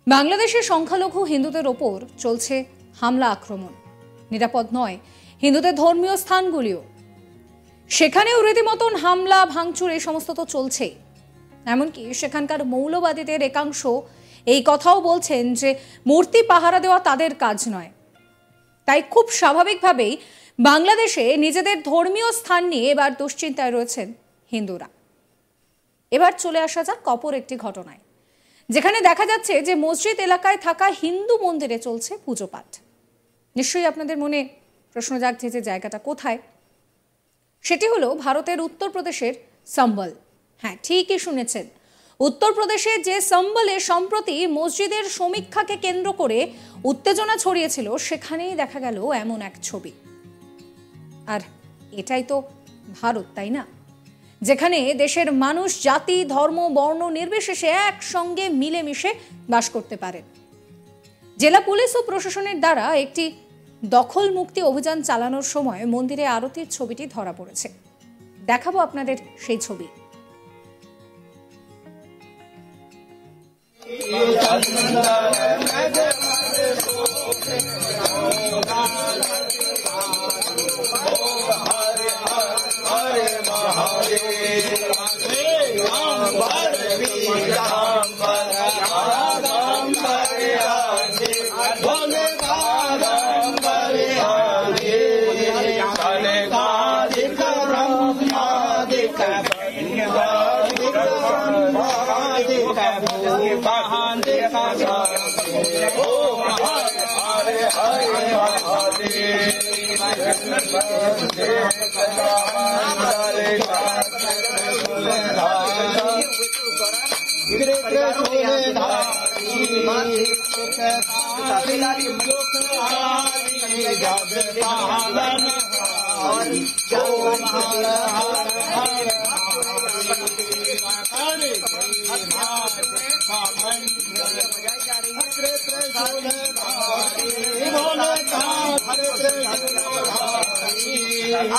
বাংলাদেশের সংখ্যালঘু হিন্দুদের ওপর চলছে হামলা আক্রমণ। নিরাপদ নয় হিন্দুদের ধর্মীয় স্থানগুলিও, সেখানেও রীতিমতন হামলা ভাঙচুর এই সমস্ত তো চলছেই। এমনকি সেখানকার মৌলবাদীদের একাংশ এই কথাও বলছেন যে মূর্তি পাহারা দেওয়া তাদের কাজ নয়। তাই খুব স্বাভাবিকভাবেই বাংলাদেশে নিজেদের ধর্মীয় স্থান নিয়ে এবার দুশ্চিন্তায় রয়েছেন হিন্দুরা। এবার চলে আসা যাক অপর একটি ঘটনায়, যেখানে দেখা যাচ্ছে যে মসজিদ এলাকায় থাকা হিন্দু মন্দিরে চলছে পুজো পাঠ। নিশ্চয়ই আপনাদের মনে প্রশ্ন জাগছে যে জায়গাটা কোথায়। সেটি হলো ভারতের উত্তরপ্রদেশের সম্বল। হ্যাঁ, ঠিকই শুনেছেন, উত্তরপ্রদেশের যে সম্বলে সম্প্রতি মসজিদের সমীক্ষাকে কেন্দ্র করে উত্তেজনা ছড়িয়েছিল, সেখানেই দেখা গেল এমন এক ছবি। আর এটাই তো ভারত, তাই না? যেখানে দেশের মানুষ জাতি, ধর্ম, বর্ণ নির্বিশেষে একসঙ্গে মিলেমিশে বাস করতে পারেন। জেলা পুলিশ ও প্রশাসনের দ্বারা একটি দখল মুক্তি অভিযান চালানোর সময় মন্দিরে আরতির ছবিটি ধরা পড়েছে। দেখাবো আপনাদের সেই ছবি।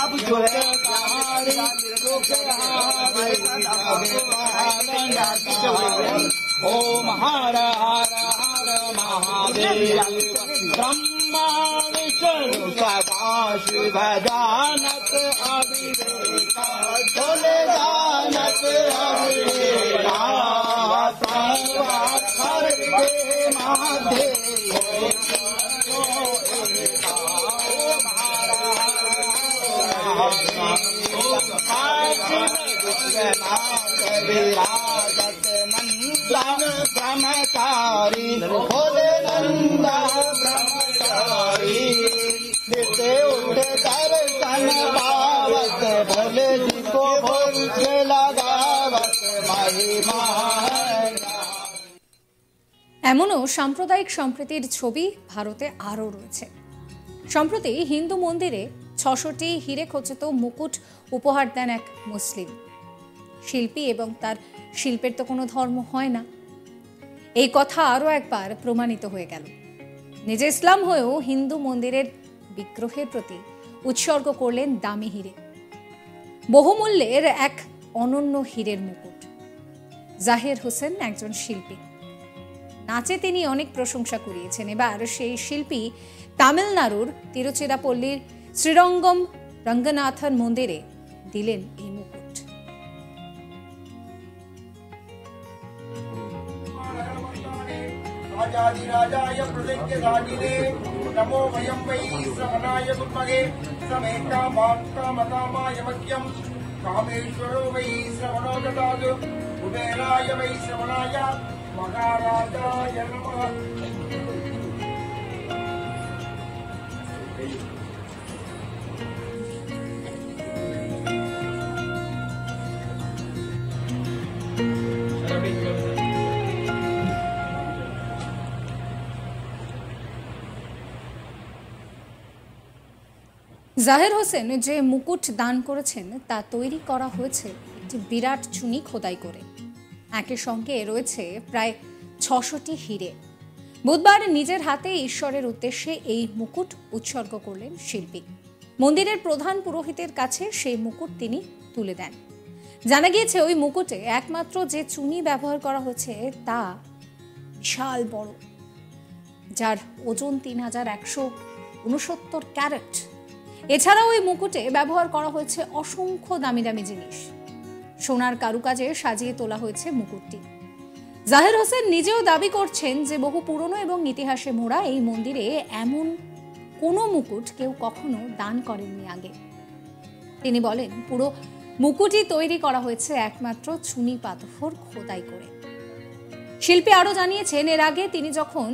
अब जो है ओम हर हर हर महादेव ब्रह्मा विष्णु सदा शिव जानत अविवेक बोले जानत अविवेक हर के महादेव विराजत नंदा ब्रह्मचारी भोले नंदा ब्रह्मचारी नित्य उठ दर्शन पावत भोले जी को भोल से लगावत महिमा। এমনও সাম্প্রদায়িক সম্প্রীতির ছবি ভারতে আরও রয়েছে। সম্প্রতি হিন্দু মন্দিরে ৬০০টি হিরে খচিত মুকুট উপহার দেন এক মুসলিম শিল্পী, এবং তার শিল্পের তো কোনো ধর্ম হয় না। এই কথা আরও একবার প্রমাণিত হয়ে গেল। নিজে ইসলাম হয়েও হিন্দু মন্দিরের বিগ্রহের প্রতি উৎসর্গ করলেন দামি হিরে, বহুমূল্যের এক অনন্য হীরের মুকুট। জাহির হোসেন একজন শিল্পী, নাচে তিনি অনেক প্রশংসা কুড়িয়েছেন। এবার সেই শিল্পী তামিলনাড়ুর তিরুচিরাপল্লীর শ্রীরঙ্গম রঙ্গনাথন মন্দিরে দিলেন এই মুকুট। राजाधिराजाय प्रत्यक्षराजिने नमो वयं वै श्रवणाय गुरुमगे समेता कामकामाय मह्यं कामेश्वरो वै श्रवणो ददातु कुबेराय वै श्रवणाय महाराजाय नमः। জাহির হোসেন যে মুকুট দান করেছেন তা তৈরি করা হয়েছে একটি বিরাট চুনি খোদাই করে। একই সঙ্গে রয়েছে প্রায় ৬০০টি হিরে। বুধবার নিজের হাতে ঈশ্বরের উদ্দেশ্যে এই মুকুট উৎসর্গ করলেন শিল্পী। মন্দিরের প্রধান পুরোহিতের কাছে সেই মুকুট তিনি তুলে দেন। জানা গিয়েছে ওই মুকুটে একমাত্র যে চুনি ব্যবহার করা হয়েছে তা বিশাল বড়, যার ওজন 3169 ক্যারেট। এছাড়াও এই মুকুটে ব্যবহার করা হয়েছে অসংখ্য দামি দামি জিনিস। সোনার কারুকাজে সাজিয়ে তোলা হয়েছে মুকুটটি। জাহির হোসেন নিজেও দাবি করছেন যে বহু পুরনো এবং ইতিহাসে মোড়া এই মন্দিরে এমন কোনো মুকুট কেউ কখনো দান করেননি আগে। তিনি বলেন, পুরো মুকুটই তৈরি করা হয়েছে একমাত্র চুনি পাথর খোদাই করে। শিল্পী আরও জানিয়েছেন, এর আগে তিনি যখন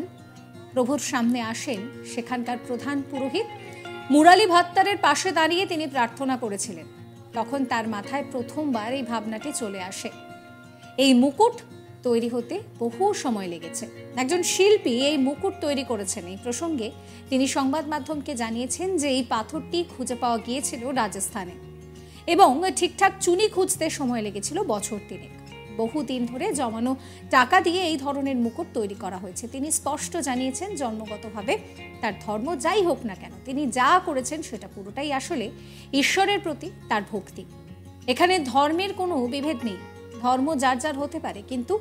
প্রভুর সামনে আসেন, সেখানকার প্রধান পুরোহিত মুরালি ভাত্তারের পাশে দাঁড়িয়ে তিনি প্রার্থনা করেছিলেন। তখন তার মাথায় প্রথমবার এই ভাবনাটি চলে আসে। এই মুকুট তৈরি হতে বহু সময় লেগেছে। একজন শিল্পী এই মুকুট তৈরি করেছেন। এই প্রসঙ্গে তিনি সংবাদ মাধ্যমকে জানিয়েছেন যে এই পাথরটি খুঁজে পাওয়া গিয়েছিল রাজস্থানে এবং ঠিকঠাক চুনি খুঁজতে সময় লেগেছিল বছর 3। বহুদিন ধরে জমানো টাকা দিয়ে এই ধরনের মুকুট তৈরি করা হয়েছে। তিনি স্পষ্ট জানিয়েছেন, জন্মগতভাবে তার ধর্ম যাই হোক না কেন, তিনি যা করেছেন সেটা পুরোটাই আসলে ঈশ্বরের প্রতি তার ভক্তি। এখানে ধর্মের কোনো বিভেদ নেই, ধর্ম যার যার হতে পারে, কিন্তু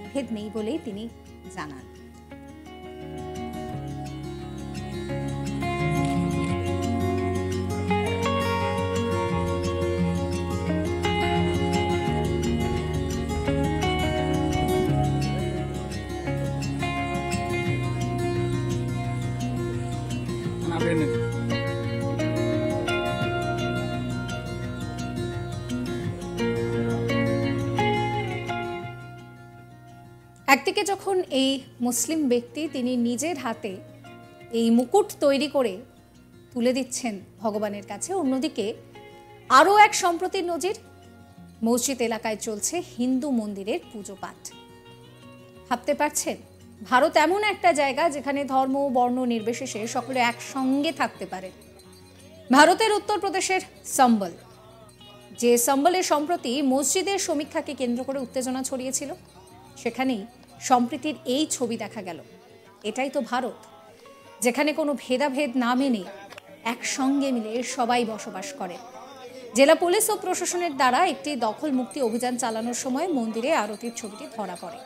বিভেদ নেই বলেই তিনি জানান। একদিকে যখন এই মুসলিম ব্যক্তি তিনি নিজের হাতে এই মুকুট তৈরি করে তুলে দিচ্ছেন ভগবানের কাছে, অন্যদিকে আরও এক সম্প্রতির নজির, মসজিদ এলাকায় চলছে হিন্দু মন্দিরের পুজো পাঠ। ভাবতে পারছেন, ভারত এমন একটা জায়গা যেখানে ধর্ম বর্ণ নির্বিশেষে সকলে একসঙ্গে থাকতে পারে। ভারতের উত্তরপ্রদেশের সম্বল, যে সম্বলে সম্প্রতি মসজিদের সমীক্ষাকে কেন্দ্র করে উত্তেজনা ছড়িয়েছিল, সেখানেই সম্প্রীতির এই ছবি দেখা গেল। এটাই তো ভারত, যেখানে কোনো ভেদাভেদ না মেনে একসঙ্গে মিলে সবাই বসবাস করে। জেলা পুলিশ ও প্রশাসনের দ্বারা একটি দখল মুক্তি অভিযান চালানোর সময় মন্দিরে আরতির ছবিটি ধরা পড়ে।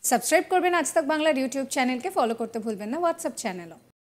সাবস্ক্রাইব করবেন আজ তাক বাংলার ইউটিউব চ্যানেলকে, ফলো করতে ভুলবেন না হোয়াটসঅ্যাপ চ্যানেলও।